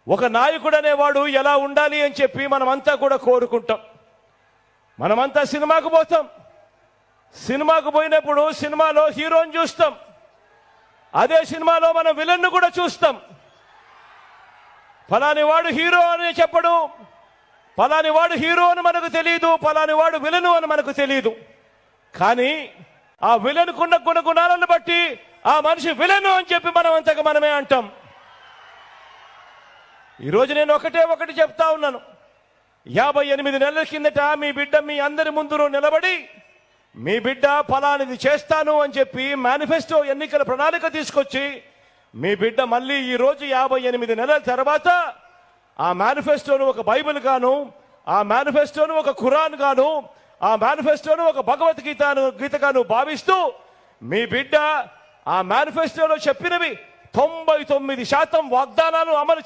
ఒక నాయకుడు అనేవాడు ఎలా ఉండాలి అని చెప్పి మనమంతా కూడా కోరుకుంటాం. మనమంతా సినిమాకు పోతాం. సినిమాకు పోయినప్పుడు సినిమాలో హీరోని చూస్తాం. అదే సినిమాలో మనం విలన్ను కూడా చూస్తాం. ఫలాని వాడు హీరో అని చెప్పడు, ఫలాని వాడు హీరో అని మనకు తెలియదు, ఫలాని వాడు విలను అని మనకు తెలియదు. కానీ ఆ విలనుకున్న గుణగుణాలను బట్టి ఆ మనిషి విలను అని చెప్పి మనం అంతగా మనమే అంటాం. ఈరోజు నేను ఒకటి చెప్తా ఉన్నాను. 58 నెలల కిందట మీ బిడ్డ మీ అందరి ముందు నిలబడి మీ బిడ్డ ఫలానిది చేస్తాను అని చెప్పి మేనిఫెస్టో ఎన్నికల ప్రణాళిక తీసుకొచ్చి మీ బిడ్డ మళ్ళీ ఈరోజు 58 నెలల తర్వాత ఆ మేనిఫెస్టోను ఒక బైబిల్ గాను, ఆ మేనిఫెస్టోను ఒక ఖురాన్ గాను, ఆ మేనిఫెస్టోను ఒక భగవద్గీతగాను భావిస్తూ మీ బిడ్డ ఆ మేనిఫెస్టోలో చెప్పినవి 99% వాగ్దానాలు అమలు